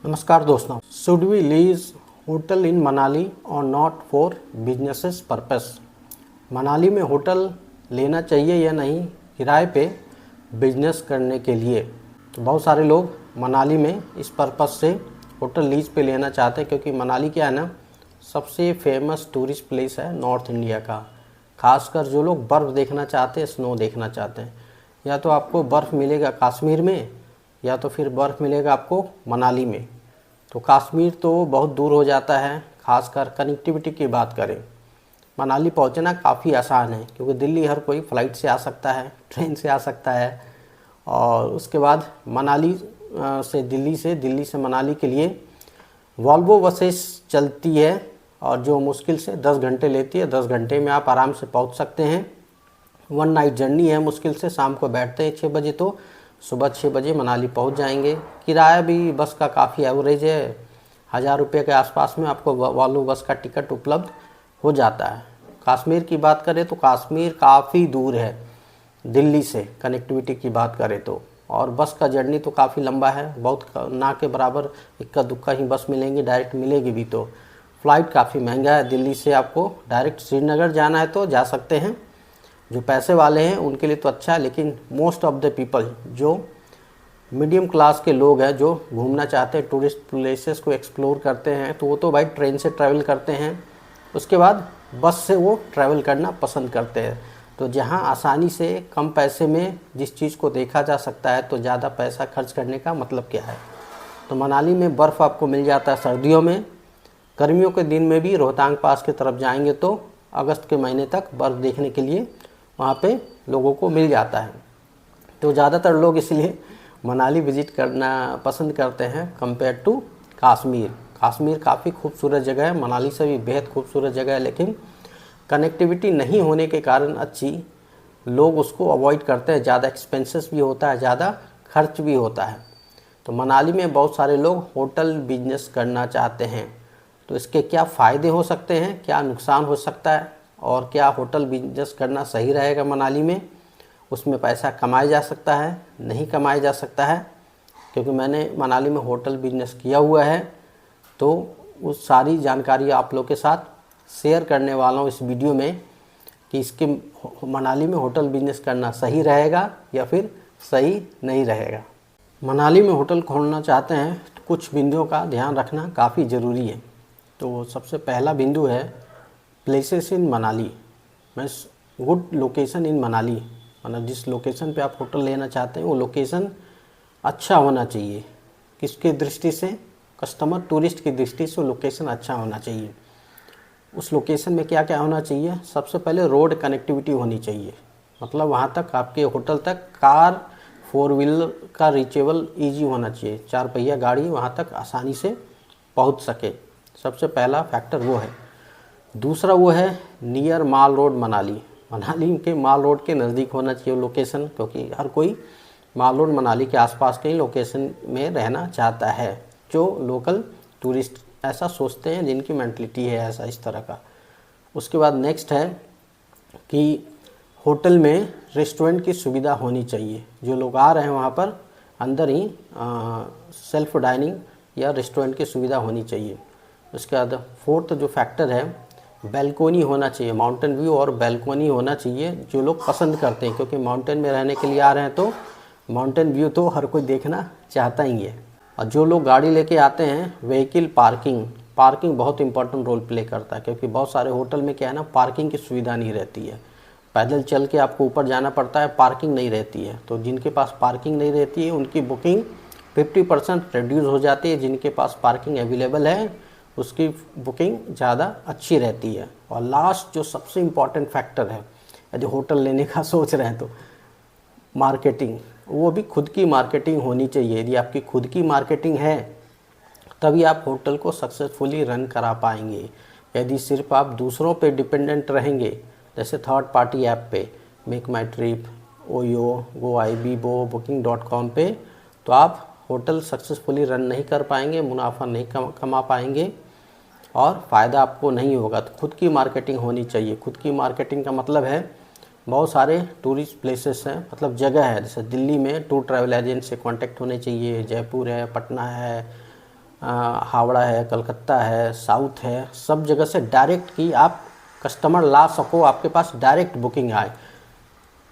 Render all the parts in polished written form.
नमस्कार दोस्तों, should we lease hotel in Manali और not for businesses purpose. Manali में होटल लेना चाहिए या नहीं किराए पे बिजनेस करने के लिए। तो बहुत सारे लोग मनाली में इस पर्पस से होटल लीज पे लेना चाहते हैं, क्योंकि मनाली क्या है ना, सबसे फेमस टूरिस्ट प्लेस है नॉर्थ इंडिया का। खासकर जो लोग बर्फ़ देखना चाहते हैं, स्नो देखना चाहते हैं, या तो आपको बर्फ़ मिलेगा कश्मीर में या तो फिर बर्फ़ मिलेगा आपको मनाली में। तो कश्मीर तो बहुत दूर हो जाता है। खासकर कनेक्टिविटी की बात करें, मनाली पहुंचना काफ़ी आसान है, क्योंकि दिल्ली हर कोई फ़्लाइट से आ सकता है, ट्रेन से आ सकता है। और उसके बाद मनाली से दिल्ली से मनाली के लिए वॉल्वो बसेस चलती है, और जो मुश्किल से 10 घंटे लेती है। 10 घंटे में आप आराम से पहुंच सकते हैं। 1 नाइट जर्नी है मुश्किल से। शाम को बैठते हैं 6 बजे, तो सुबह 6 बजे मनाली पहुंच जाएंगे। किराया भी बस का काफ़ी एवरेज है, 1000 रुपये के आसपास में आपको वॉल्वो बस का टिकट उपलब्ध हो जाता है। कश्मीर की बात करें तो कश्मीर काफ़ी दूर है दिल्ली से, कनेक्टिविटी की बात करें तो। और बस का जर्नी तो काफ़ी लंबा है, बहुत ना के बराबर इक्का दुक्का ही बस मिलेंगी, डायरेक्ट मिलेगी भी तो। फ़्लाइट काफ़ी महंगा है। दिल्ली से आपको डायरेक्ट श्रीनगर जाना है तो जा सकते हैं, जो पैसे वाले हैं उनके लिए तो अच्छा है। लेकिन मोस्ट ऑफ द पीपल, जो मीडियम क्लास के लोग हैं, जो घूमना चाहते हैं, टूरिस्ट प्लेसेस को एक्सप्लोर करते हैं, तो वो तो भाई ट्रेन से ट्रैवल करते हैं। उसके बाद बस से वो ट्रैवल करना पसंद करते हैं। तो जहाँ आसानी से कम पैसे में जिस चीज़ को देखा जा सकता है, तो ज़्यादा पैसा खर्च करने का मतलब क्या है। तो मनाली में बर्फ़ आपको मिल जाता है सर्दियों में। गर्मियों के दिन में भी रोहतांग पास की तरफ जाएंगे तो अगस्त के महीने तक बर्फ़ देखने के लिए वहाँ पे लोगों को मिल जाता है। तो ज़्यादातर लोग इसलिए मनाली विज़िट करना पसंद करते हैं कंपेयर टू कश्मीर। कश्मीर काफ़ी खूबसूरत जगह है, मनाली से भी बेहद खूबसूरत जगह है, लेकिन कनेक्टिविटी नहीं होने के कारण अच्छी, लोग उसको अवॉइड करते हैं। ज़्यादा एक्सपेंसेस भी होता है, ज़्यादा खर्च भी होता है। तो मनाली में बहुत सारे लोग होटल बिजनेस करना चाहते हैं। तो इसके क्या फ़ायदे हो सकते हैं, क्या नुकसान हो सकता है, और क्या होटल बिजनेस करना सही रहेगा मनाली में, उसमें पैसा कमाया जा सकता है नहीं कमाया जा सकता है। क्योंकि मैंने मनाली में होटल बिजनेस किया हुआ है, तो उस सारी जानकारी आप लोग के साथ शेयर करने वाला हूँ इस वीडियो में, कि इसके मनाली में होटल बिजनेस करना सही रहेगा या फिर सही नहीं रहेगा। मनाली में होटल खोलना चाहते हैं तो कुछ बिंदुओं का ध्यान रखना काफ़ी ज़रूरी है। तो सबसे पहला बिंदु है places in Manali, means good location in Manali. मतलब जिस लोकेशन पे आप होटल लेना चाहते हैं वो लोकेशन अच्छा होना चाहिए। किसके दृष्टि से? कस्टमर टूरिस्ट की दृष्टि से लोकेशन अच्छा होना चाहिए। उस लोकेशन में क्या क्या होना चाहिए? सबसे पहले रोड कनेक्टिविटी होनी चाहिए। मतलब वहाँ तक, आपके होटल तक कार 4 व्हीलर का रीचेबल ईजी होना चाहिए, 4 पहिया गाड़ी वहाँ तक आसानी से पहुँच सके। सबसे पहला फैक्टर वो है। दूसरा वो है नियर माल रोड मनाली। मनाली के माल रोड के नज़दीक होना चाहिए लोकेशन, क्योंकि हर कोई माल रोड मनाली के आसपास के ही लोकेशन में रहना चाहता है। जो लोकल टूरिस्ट ऐसा सोचते हैं, जिनकी मेंटलिटी है ऐसा, इस तरह का। उसके बाद नेक्स्ट है कि होटल में रेस्टोरेंट की सुविधा होनी चाहिए। जो लोग आ रहे हैं वहाँ पर अंदर ही सेल्फ डाइनिंग या रेस्टोरेंट की सुविधा होनी चाहिए। उसके बाद फोर्थ जो फैक्टर है, बैल्कोनी होना चाहिए। माउंटेन व्यू और बैल्कोनी होना चाहिए, जो लोग पसंद करते हैं, क्योंकि माउंटेन में रहने के लिए आ रहे हैं तो माउंटेन व्यू तो हर कोई देखना चाहता ही है। और जो लोग गाड़ी लेके आते हैं, व्हीकल पार्किंग बहुत इंपॉर्टेंट रोल प्ले करता है, क्योंकि बहुत सारे होटल में क्या है ना, पार्किंग की सुविधा नहीं रहती है। पैदल चल के आपको ऊपर जाना पड़ता है, पार्किंग नहीं रहती है। तो जिनके पास पार्किंग नहीं रहती है उनकी बुकिंग 50% रिड्यूस हो जाती है। जिनके पास पार्किंग अवेलेबल है उसकी बुकिंग ज़्यादा अच्छी रहती है। और लास्ट जो सबसे इम्पॉर्टेंट फैक्टर है, यदि होटल लेने का सोच रहे हैं तो मार्केटिंग, वो भी खुद की मार्केटिंग होनी चाहिए। यदि आपकी खुद की मार्केटिंग है तभी आप होटल को सक्सेसफुली रन करा पाएंगे। यदि सिर्फ आप दूसरों पे डिपेंडेंट रहेंगे, जैसे थर्ड पार्टी ऐप पे, मेक माई ट्रिप, ओयो, गोआईबीबो, booking.com पे, तो आप होटल सक्सेसफुली रन नहीं कर पाएंगे, मुनाफा नहीं कमा पाएंगे और फ़ायदा आपको नहीं होगा। तो खुद की मार्केटिंग होनी चाहिए। खुद की मार्केटिंग का मतलब है, बहुत सारे टूरिस्ट प्लेसेस हैं, मतलब जगह है, जैसे दिल्ली में टूर ट्रैवल एजेंट से कांटेक्ट होने चाहिए, जयपुर है, पटना है, हावड़ा है, कलकत्ता है, साउथ है, सब जगह से डायरेक्ट कि आप कस्टमर ला सको, आपके पास डायरेक्ट बुकिंग आए,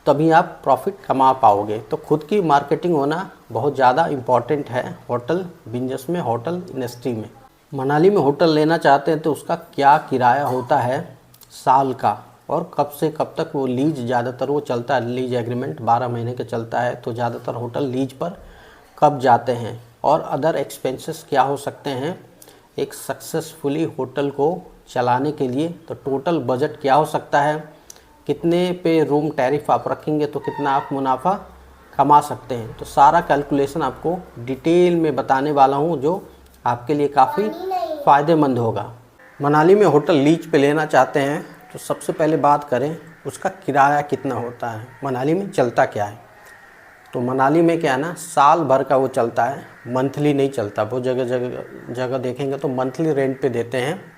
तभी आप प्रॉफिट कमा पाओगे। तो खुद की मार्केटिंग होना बहुत ज़्यादा इम्पॉर्टेंट है होटल बिजनेस में, होटल इंडस्ट्री में। मनाली में होटल लेना चाहते हैं तो उसका क्या किराया होता है साल का, और कब से कब तक वो लीज, ज़्यादातर वो चलता है लीज एग्रीमेंट 12 महीने का चलता है, तो ज़्यादातर होटल लीज पर कब जाते हैं, और अदर एक्सपेंसेस क्या हो सकते हैं एक सक्सेसफुली होटल को चलाने के लिए। तो टोटल बजट क्या हो सकता है, कितने पे रूम टैरिफ आप रखेंगे तो कितना आप मुनाफा कमा सकते हैं। तो सारा कैलकुलेशन आपको डिटेल में बताने वाला हूँ, जो आपके लिए काफ़ी फ़ायदेमंद होगा। मनाली में होटल लीज पे लेना चाहते हैं तो सबसे पहले बात करें उसका किराया कितना होता है, मनाली में चलता क्या है। तो मनाली में क्या है ना, साल भर का वो चलता है, मंथली नहीं चलता। वो जगह देखेंगे तो मंथली रेंट पे देते हैं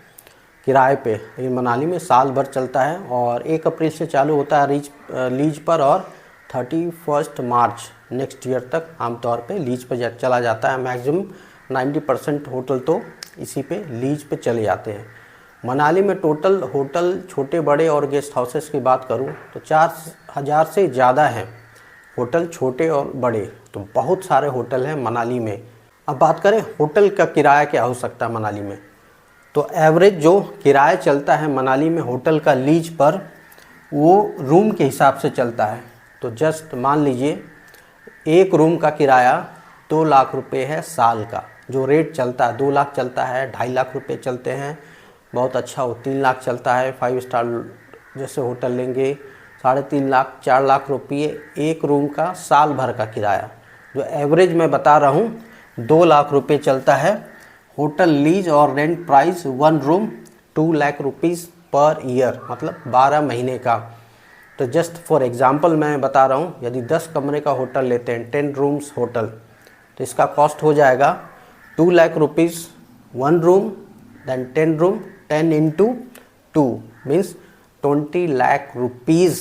किराए पे, लेकिन मनाली में साल भर चलता है। और 1 अप्रैल से चालू होता है लीज पर, और 31 मार्च नेक्स्ट ईयर तक आमतौर पे लीज पे चला जाता है। मैक्सिमम 90% होटल तो इसी पे लीज पे चले जाते हैं। मनाली में टोटल होटल छोटे बड़े और गेस्ट हाउसेस की बात करूं तो 4000 से ज़्यादा हैं होटल, छोटे और बड़े। तो बहुत सारे होटल हैं मनाली में। अब बात करें होटल का किराया क्या हो सकता है मनाली में, तो एवरेज जो किराया चलता है मनाली में होटल का लीज पर, वो रूम के हिसाब से चलता है। तो जस्ट मान लीजिए एक रूम का किराया 2 लाख रुपए है साल का, जो रेट चलता है 2 लाख चलता है, 2.5 लाख रुपए चलते हैं, बहुत अच्छा हो 3 लाख चलता है। 5 स्टार जैसे होटल लेंगे 3.5 लाख 4 लाख रुपये एक रूम का साल भर का किराया। जो एवरेज मैं बता रहा हूँ 2 लाख रुपये चलता है होटल लीज, और rent price 1 room 2 lakh rupees per year, मतलब 12 महीने का। तो जस्ट फॉर एग्जांपल मैं बता रहा हूँ, यदि 10 कमरे का होटल लेते हैं 10 रूम्स होटल, तो इसका कॉस्ट हो जाएगा 2 lakh rupees 1 room, then 10 room, 10 into 2 means 20 lakh rupees,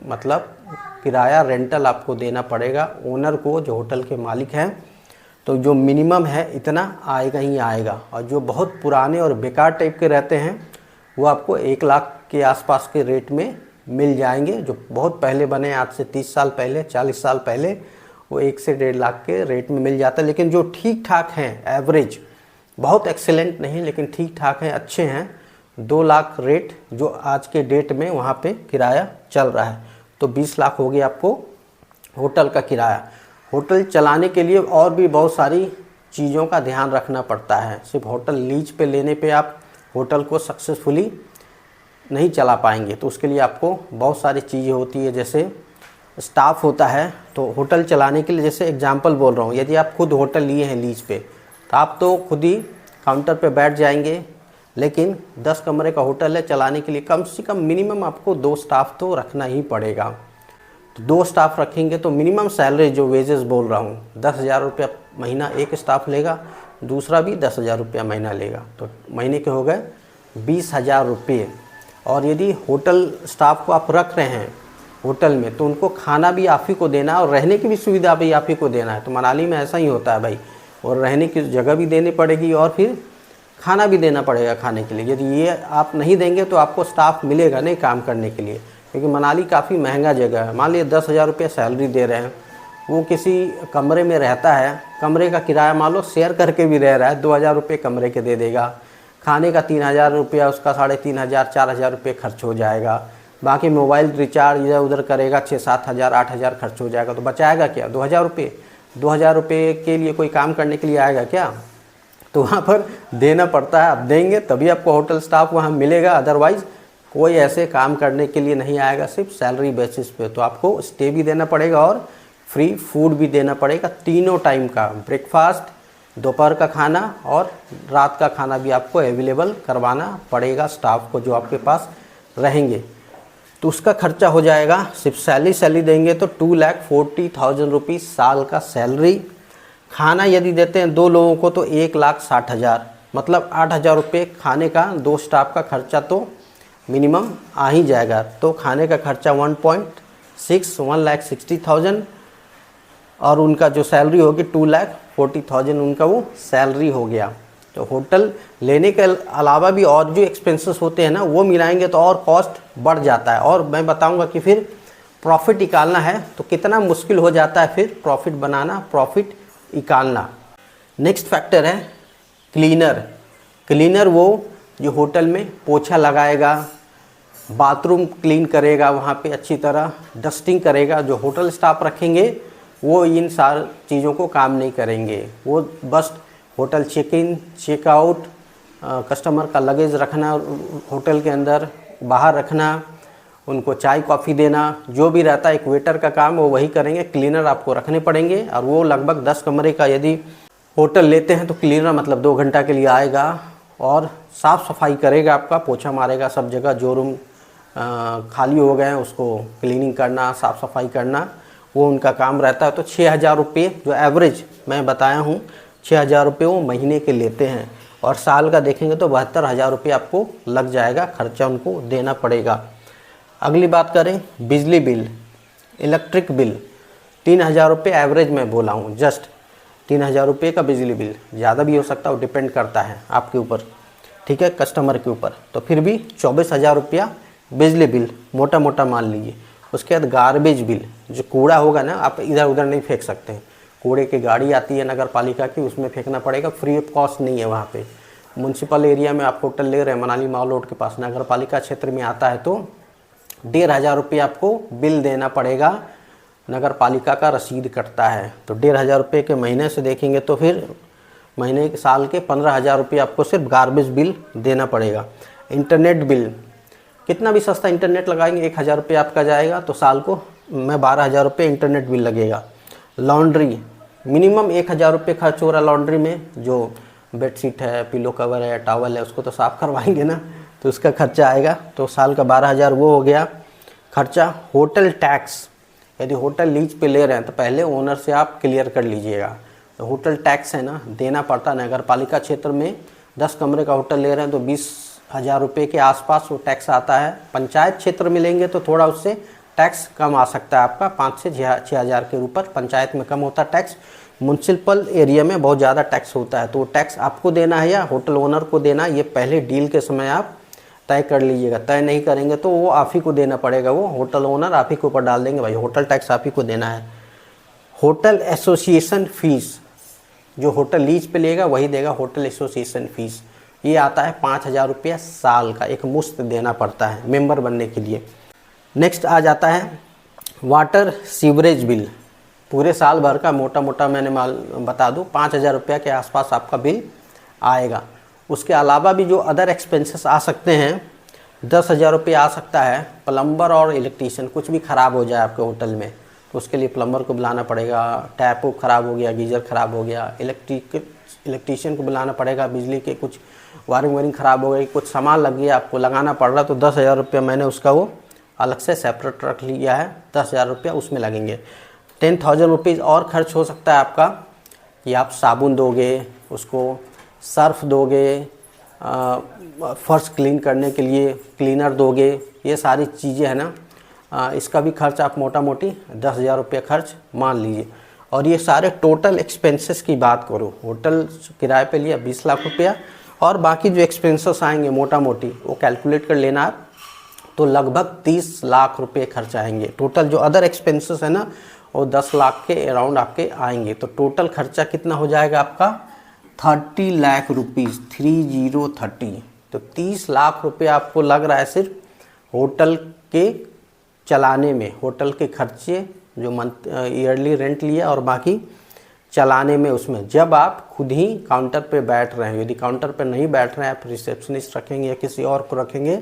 मतलब किराया रेंटल आपको देना पड़ेगा ओनर को, जो होटल के मालिक हैं। तो जो मिनिमम है इतना आएगा ही आएगा, और जो बहुत पुराने और बेकार टाइप के रहते हैं वो आपको 1 लाख के आसपास के रेट में मिल जाएंगे। जो बहुत पहले बने, आज से 30 साल पहले, 40 साल पहले, वो 1 से 1.5 लाख के रेट में मिल जाता है। लेकिन जो ठीक ठाक हैं, एवरेज, बहुत एक्सेलेंट नहीं लेकिन ठीक ठाक हैं, अच्छे हैं, 2 लाख रेट जो आज के डेट में वहाँ पे किराया चल रहा है। तो 20 लाख हो गया आपको होटल का किराया। होटल चलाने के लिए और भी बहुत सारी चीज़ों का ध्यान रखना पड़ता है। सिर्फ होटल लीज पे लेने पे आप होटल को सक्सेसफुली नहीं चला पाएंगे, तो उसके लिए आपको बहुत सारी चीज़ें होती है। जैसे स्टाफ होता है, तो होटल चलाने के लिए, जैसे एग्जांपल बोल रहा हूँ, यदि आप खुद होटल लिए हैं लीज पे, तो आप तो खुद ही काउंटर पे बैठ जाएंगे, लेकिन 10 कमरे का होटल है, चलाने के लिए कम से कम मिनिमम आपको 2 स्टाफ तो रखना ही पड़ेगा। तो 2 स्टाफ रखेंगे तो मिनिमम सैलरी, जो वेजेस बोल रहा हूँ, 10,000 रुपया महीना एक स्टाफ लेगा, दूसरा भी 10,000 रुपया महीना लेगा, तो महीने के हो गए 20,000 रुपये। और यदि होटल स्टाफ को आप रख रहे हैं होटल में, तो उनको खाना भी आप ही को देना है और रहने की भी सुविधा भी आप ही को देना है। तो मनाली में ऐसा ही होता है भाई, और रहने की जगह भी देनी पड़ेगी और फिर खाना भी देना पड़ेगा खाने के लिए। यदि ये आप नहीं देंगे तो आपको स्टाफ मिलेगा नहीं काम करने के लिए, क्योंकि मनाली काफ़ी महंगा जगह है। मान लीजिए 10,000 रुपये सैलरी दे रहे हैं, वो किसी कमरे में रहता है, कमरे का किराया मान लो शेयर करके भी रह रहा है, 2,000 रुपये कमरे के दे देगा, खाने का 3,000 रुपया, उसका 3,500 4,000 रुपये खर्च हो जाएगा, बाकी मोबाइल रिचार्ज इधर उधर करेगा 6-7 हज़ार 8 हज़ार खर्च हो जाएगा, तो बचाएगा क्या 2,000 रुपये। 2,000 रुपये के लिए कोई काम करने के लिए आएगा क्या? तो वहाँ पर देना पड़ता है, आप देंगे तभी आपको होटल स्टाफ वहाँ मिलेगा, अदरवाइज़ कोई ऐसे काम करने के लिए नहीं आएगा, सिर्फ सैलरी बेसिस पे। तो आपको स्टे भी देना पड़ेगा और फ्री फूड भी देना पड़ेगा, तीनों टाइम का, ब्रेकफास्ट, दोपहर का खाना और रात का खाना भी आपको अवेलेबल करवाना पड़ेगा स्टाफ को जो आपके पास रहेंगे। तो उसका खर्चा हो जाएगा, सिर्फ सैलरी देंगे तो 2,40,000 रुपीज़ साल का सैलरी। खाना यदि देते हैं 2 लोगों को तो 1,60,000, मतलब 8,000 रुपये खाने का, 2 स्टाफ का खर्चा तो मिनिमम आ ही जाएगा। तो खाने का खर्चा 1.60 और उनका जो सैलरी होगी 2,40,000 उनका वो सैलरी हो गया। तो होटल लेने के अलावा भी और जो एक्सपेंसेस होते हैं ना वो मिलाएंगे तो और कॉस्ट बढ़ जाता है। और मैं बताऊंगा कि फिर प्रॉफिट निकालना है तो कितना मुश्किल हो जाता है फिर प्रॉफिट बनाना, प्रॉफिट निकालना। नेक्स्ट फैक्टर है क्लीनर। क्लीनर वो जो होटल में पोछा लगाएगा, बाथरूम क्लीन करेगा, वहाँ पे अच्छी तरह डस्टिंग करेगा। जो होटल स्टाफ रखेंगे वो इन सारी चीज़ों को काम नहीं करेंगे, वो बस hotel check in check out, customer का लगेज रखना होटल के अंदर, बाहर रखना, उनको चाय कॉफ़ी देना, जो भी रहता है एक वेटर का काम वो वही करेंगे। क्लीनर आपको रखने पड़ेंगे और वो लगभग 10 कमरे का यदि होटल लेते हैं तो क्लीनर मतलब 2 घंटा के लिए आएगा और साफ़ सफाई करेगा, आपका पोछा मारेगा सब जगह, जो रूम खाली हो गए हैं उसको क्लीनिंग करना, साफ़ सफाई करना, वो उनका काम रहता है। तो 6,000 रुपये जो एवरेज मैं बताया हूँ, 6,000 रुपये वो महीने के लेते हैं और साल का देखेंगे तो 72,000 रुपये आपको लग जाएगा, खर्चा उनको देना पड़ेगा। अगली बात करें बिजली बिल, इलेक्ट्रिक बिल, 3,000 रुपये एवरेज मैं बोला हूँ, जस्ट 3,000 रुपये का बिजली बिल, ज़्यादा भी हो सकता है, वो डिपेंड करता है आपके ऊपर, ठीक है, कस्टमर के ऊपर। तो फिर भी 24,000 रुपया बिजली बिल मोटा मोटा मान लीजिए। उसके बाद गार्बेज बिल, जो कूड़ा होगा ना, आप इधर उधर नहीं फेंक सकते हैं, कूड़े की गाड़ी आती है नगर पालिका की, उसमें फेंकना पड़ेगा, फ्री ऑफ कॉस्ट नहीं है वहाँ पे। म्यूनसिपल एरिया में आप होटल ले रहे हैं, मनाली मॉल रोड के पास नगर पालिका क्षेत्र में आता है तो 1,500 रुपये आपको बिल देना पड़ेगा, नगर पालिका का रसीद कटता है। तो 1,500 रुपये के महीने से देखेंगे तो फिर महीने के साल के 15,000 रुपये आपको सिर्फ गार्बेज बिल देना पड़ेगा। इंटरनेट बिल, कितना भी सस्ता इंटरनेट लगाएंगे 1,000 रुपये आपका जाएगा, तो साल को मैं 12,000 रुपये इंटरनेट बिल लगेगा। लॉन्ड्री, मिनिमम 1,000 रुपये खर्च हो रहा है लॉन्ड्री में, जो बेडशीट है, पिलो कवर है, टॉवल है, उसको तो साफ़ करवाएंगे ना, तो उसका खर्चा आएगा, तो साल का 12,000 वो हो गया खर्चा। होटल टैक्स, यदि होटल लीज पे ले रहे हैं तो पहले ओनर से आप क्लियर कर लीजिएगा। तो होटल टैक्स है ना, देना पड़ता है। नगर पालिका क्षेत्र में 10 कमरे का होटल ले रहे हैं तो 20,000 रुपये के आसपास वो टैक्स आता है। पंचायत क्षेत्र में लेंगे तो थोड़ा उससे टैक्स कम आ सकता है आपका, 5 से 6,000 के ऊपर पंचायत में कम होता है टैक्स। म्यूनसिपल एरिया में बहुत ज़्यादा टैक्स होता है, तो वो टैक्स आपको देना है या होटल ओनर को देना, ये पहले डील के समय आप तय कर लीजिएगा। तय नहीं करेंगे तो वो आप ही को देना पड़ेगा, वो होटल ओनर आप ही के ऊपर डाल देंगे, भाई होटल टैक्स आप ही को देना है। होटल एसोसिएशन फ़ीस, जो होटल लीज पे लेगा वही देगा होटल एसोसिएशन फ़ीस, ये आता है 5,000 रुपया साल का, एक मुश्त देना पड़ता है मेंबर बनने के लिए। नेक्स्ट आ जाता है वाटर सीवरेज बिल, पूरे साल भर का मोटा मोटा मैंने बता दूं 5,000 रुपया के आसपास आपका बिल आएगा। उसके अलावा भी जो अदर एक्सपेंसेस आ सकते हैं, 10,000 रुपये आ सकता है। प्लम्बर और इलेक्ट्रीशियन, कुछ भी ख़राब हो जाए आपके होटल में तो उसके लिए प्लम्बर को बुलाना पड़ेगा, टैप ख़राब हो गया, गीज़र ख़राब हो गया, इलेक्ट्रीशियन को बुलाना पड़ेगा, बिजली के कुछ वायरिंग ख़राब हो गई, कुछ सामान लग गया आपको लगाना पड़ रहा, तो 10,000 रुपया मैंने उसका वो अलग से सेपरेट रख लिया है, 10,000 रुपया उसमें लगेंगे। 10,000 रुपीज़ और खर्च हो सकता है आपका कि आप साबुन दोगे, उसको सर्फ दोगे, फर्श क्लीन करने के लिए क्लीनर दोगे, ये सारी चीज़ें हैं ना, इसका भी खर्च आप मोटा मोटी 10,000 रुपये खर्च मान लीजिए। और ये सारे टोटल एक्सपेंसेस की बात करो, होटल किराए पे लिया 20 लाख रुपया और बाकी जो एक्सपेंसेस आएंगे मोटा मोटी वो कैलकुलेट कर लेना आप, तो लगभग 30 लाख रुपये खर्च आएंगे। टोटल जो अदर एक्सपेंसेस है ना वो 10 लाख के अराउंड आपके आएंगे, तो टोटल खर्चा कितना हो जाएगा आपका 30 लाख रुपीज़, 3030। तो 30 लाख रुपये आपको लग रहा है सिर्फ होटल के चलाने में, होटल के खर्चे जो मंथ ईयरली रेंट लिया और बाकी चलाने में, उसमें जब आप खुद ही काउंटर पे बैठ रहे हैं। यदि काउंटर पे नहीं बैठ रहे हैं, आप रिसेप्शनिस्ट रखेंगे या किसी और को रखेंगे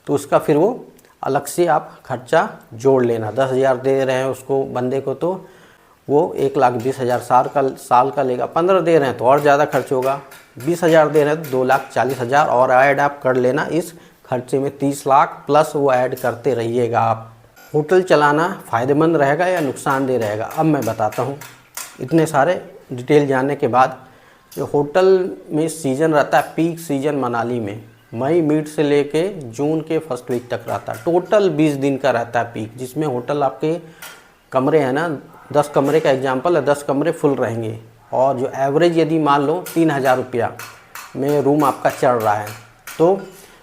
तो उसका फिर वो अलग से आप खर्चा जोड़ लेना। 10,000 दे रहे हैं उसको बंदे को तो वो 1,20,000 साल का लेगा। 15 दे रहे हैं तो और ज़्यादा खर्च होगा। 20,000 दे रहे हैं तो 2,40,000 और ऐड आप कर लेना इस खर्चे में। 30 लाख प्लस वो ऐड करते रहिएगा आप। होटल चलाना फ़ायदेमंद रहेगा या नुकसानदेह रहेगा, अब मैं बताता हूँ। इतने सारे डिटेल जानने के बाद, जो होटल में सीज़न रहता है, पीक सीज़न मनाली में मई मिड से लेके जून के फर्स्ट वीक तक रहता है। टोटल 20 दिन का रहता है पीक, जिसमें होटल आपके कमरे हैं ना, 10 कमरे का एग्जाम्पल है, 10 कमरे फुल रहेंगे। और जो एवरेज यदि मान लो 3,000 रुपया, में रूम आपका चल रहा है। तो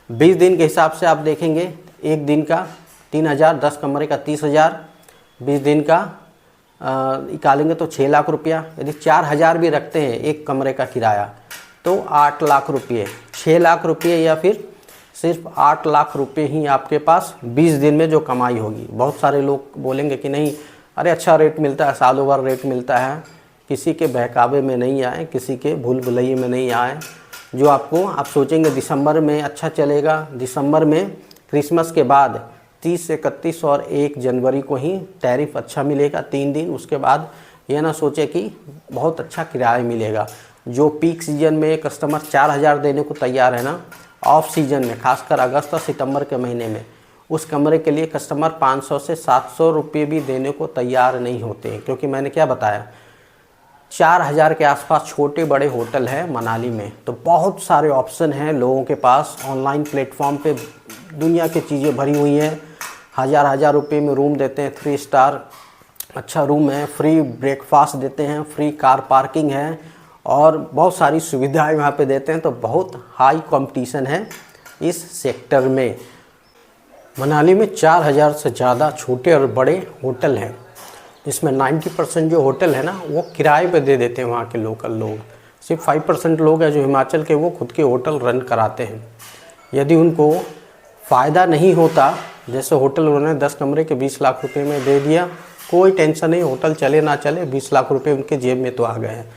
20 दिन के हिसाब से आप देखेंगे, एक दिन का 3,000, 10 कमरे का 30,000, 20 दिन का निकालेंगे तो 6 लाख रुपया। यदि 4,000 भी रखते हैं एक कमरे का किराया तो 8 लाख रुपये, 6 लाख रुपये या फिर सिर्फ 8 लाख रुपये ही आपके पास 20 दिन में जो कमाई होगी। बहुत सारे लोग बोलेंगे कि नहीं, अरे अच्छा रेट मिलता है, सालों भर रेट मिलता है। किसी के बहकावे में नहीं आए, किसी के भूल भुलैये में नहीं आए। जो आपको आप सोचेंगे दिसंबर में अच्छा चलेगा, दिसंबर में क्रिसमस के बाद 30, 31 और 1 जनवरी को ही टैरिफ अच्छा मिलेगा 3 दिन। उसके बाद यह ना सोचे कि बहुत अच्छा किराया मिलेगा। जो पीक सीजन में कस्टमर 4,000 देने को तैयार है ना, ऑफ सीजन में खासकर अगस्त और सितंबर के महीने में उस कमरे के लिए कस्टमर 500 से 700 रुपये भी देने को तैयार नहीं होते हैं। क्योंकि मैंने क्या बताया, 4,000 के आसपास छोटे बड़े होटल हैं मनाली में। तो बहुत सारे ऑप्शन हैं लोगों के पास। ऑनलाइन प्लेटफॉर्म पे दुनिया की चीज़ें भरी हुई हैं। हज़ार रुपये में रूम देते हैं, 3 स्टार अच्छा रूम है, फ्री ब्रेकफास्ट देते हैं, फ्री कार पार्किंग है और बहुत सारी सुविधाएं वहाँ पे देते हैं। तो बहुत हाई कंपटीशन है इस सेक्टर में। मनाली में 4,000 से ज़्यादा छोटे और बड़े होटल हैं, जिसमें 90% जो होटल है ना वो किराए पे दे देते हैं वहाँ के लोकल लोग। सिर्फ 5% लोग हैं जो हिमाचल के वो खुद के होटल रन कराते हैं। यदि उनको फ़ायदा नहीं होता, जैसे होटल उन्होंने 10 कमरे के 20 लाख रुपए में दे दिया, कोई टेंशन नहीं, होटल चले ना चले 20 लाख रुपए उनके जेब में तो आ गए हैं।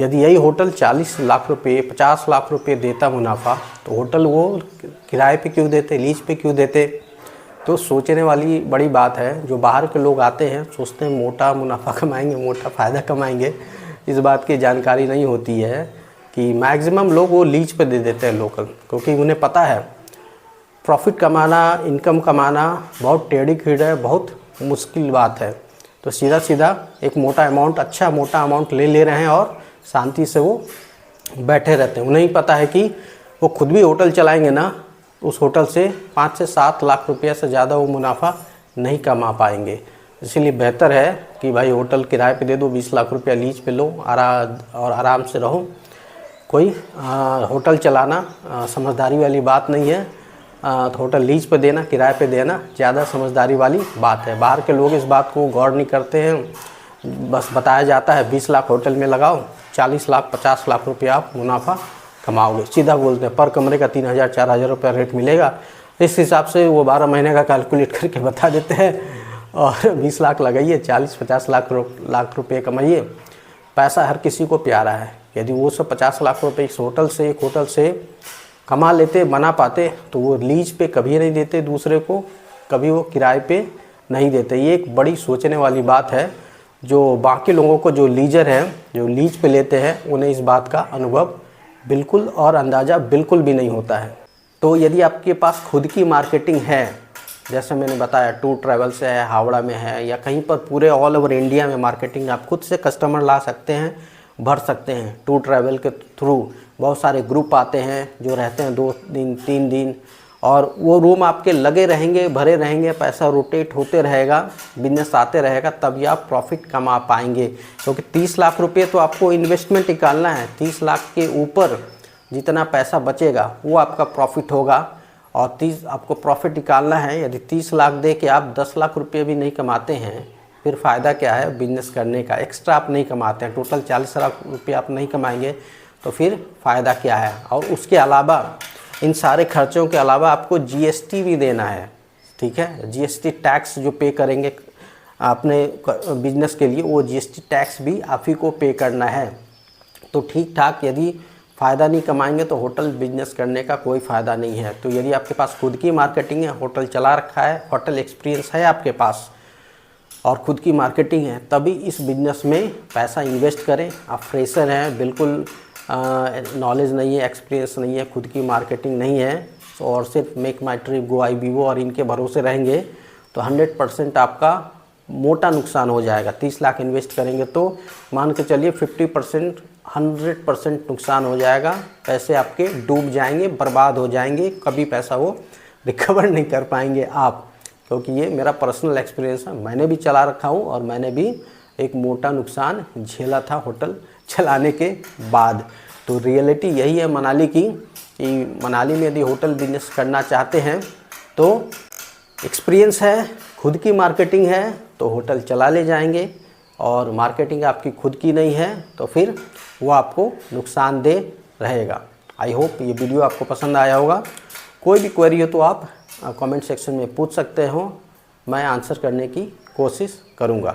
यदि यही होटल 40 लाख रुपए 50 लाख रुपए देता मुनाफा, तो होटल वो किराए पे क्यों देते, लीज पे क्यों देते। तो सोचने वाली बड़ी बात है। जो बाहर के लोग आते हैं सोचते हैं मोटा मुनाफा कमाएंगे, मोटा फ़ायदा कमाएंगे। इस बात की जानकारी नहीं होती है कि मैक्सिमम लोग वो लीज पे दे देते हैं लोकल, क्योंकि उन्हें पता है प्रॉफिट कमाना, इनकम कमाना बहुत टेढ़ी खीड़ है, बहुत मुश्किल बात है। तो सीधा सीधा एक मोटा अमाउंट, अच्छा मोटा अमाउंट ले रहे हैं और शांति से वो बैठे रहते हैं। उन्हें पता है कि वो खुद भी होटल चलाएंगे ना, उस होटल से 5 से 7 लाख रुपया से ज़्यादा वो मुनाफा नहीं कमा पाएंगे। इसीलिए बेहतर है कि भाई होटल किराए पे दे दो, 20 लाख रुपया लीज पे लो और आराम से रहो। कोई होटल चलाना समझदारी वाली बात नहीं है। तो होटल लीज पे देना, किराए पे देना ज़्यादा समझदारी वाली बात है। बाहर के लोग इस बात को गौर नहीं करते हैं। बस बताया जाता है 20 लाख होटल में लगाओ, 40 लाख 50 लाख रुपया आप मुनाफा कमाओगे। सीधा बोलते हैं पर कमरे का 3,000 4,000 रुपया रेट मिलेगा। इस हिसाब से वो 12 महीने का कैलकुलेट करके बता देते हैं और 20 लाख लगाइए, 40-50 लाख रुपये कमाइए। पैसा हर किसी को प्यारा है। यदि वो सब 50 लाख रुपये एक होटल से कमा लेते, बना पाते, तो वो लीज पे कभी नहीं देते दूसरे को, कभी वो किराए पे नहीं देते। ये एक बड़ी सोचने वाली बात है। जो बाकी लोगों को, जो लीजर हैं, जो लीज पे लेते हैं, उन्हें इस बात का अनुभव बिल्कुल और अंदाज़ा बिल्कुल भी नहीं होता है। तो यदि आपके पास खुद की मार्केटिंग है, जैसे मैंने बताया टूर ट्रैवल से है, हावड़ा में है या कहीं पर पूरे ऑल ओवर इंडिया में मार्केटिंग, आप खुद से कस्टमर ला सकते हैं, भर सकते हैं। टूर ट्रैवल के थ्रू बहुत सारे ग्रुप आते हैं जो रहते हैं 2 दिन 3 दिन, और वो रूम आपके लगे रहेंगे, भरे रहेंगे, पैसा रोटेट होते रहेगा, बिजनेस आते रहेगा, तभी आप प्रॉफिट कमा पाएंगे। क्योंकि 30 लाख रुपये तो आपको इन्वेस्टमेंट निकालना है। 30 लाख के ऊपर जितना पैसा बचेगा वो आपका प्रॉफिट होगा और 30 आपको प्रॉफिट निकालना है। यदि 30 लाख दे के आप 10 लाख रुपये भी नहीं कमाते हैं, फिर फ़ायदा क्या है बिजनेस करने का। एक्स्ट्रा आप नहीं कमाते हैं, टोटल 40 लाख रुपये आप नहीं कमाएंगे, तो फिर फ़ायदा क्या है। और उसके अलावा, इन सारे खर्चों के अलावा आपको जीएसटी भी देना है, ठीक है। जीएसटी टैक्स जो पे करेंगे अपने बिजनेस के लिए, वो जीएसटी टैक्स भी आप ही को पे करना है। तो ठीक ठाक यदि फ़ायदा नहीं कमाएंगे तो होटल बिजनेस करने का कोई फ़ायदा नहीं है। तो यदि आपके पास खुद की मार्केटिंग है, होटल चला रखा है, होटल एक्सपीरियंस है आपके पास और खुद की मार्केटिंग है, तभी इस बिज़नेस में पैसा इन्वेस्ट करें। आप फ्रेशर हैं, बिल्कुल नॉलेज नहीं है, एक्सपीरियंस नहीं है, खुद की मार्केटिंग नहीं है, तो और सिर्फ मेक माई ट्रिप, गो आई बीवो और इनके भरोसे रहेंगे, तो 100% आपका मोटा नुकसान हो जाएगा। 30 लाख इन्वेस्ट करेंगे तो मान के चलिए 50%, 100% नुकसान हो जाएगा। पैसे आपके डूब जाएंगे, बर्बाद हो जाएंगे, कभी पैसा वो रिकवर नहीं कर पाएंगे आप। क्योंकि ये मेरा पर्सनल एक्सपीरियंस है, मैंने भी चला रखा हूँ और मैंने भी एक मोटा नुकसान झेला था होटल चलाने के बाद। तो रियलिटी यही है मनाली की, कि मनाली में यदि होटल बिजनेस करना चाहते हैं तो एक्सपीरियंस है, खुद की मार्केटिंग है तो होटल चला ले जाएंगे, और मार्केटिंग आपकी खुद की नहीं है तो फिर वो आपको नुकसानदेह रहेगा। आई होप ये वीडियो आपको पसंद आया होगा। कोई भी क्वेरी हो तो आप कमेंट सेक्शन में पूछ सकते हो, मैं आंसर करने की कोशिश करूँगा।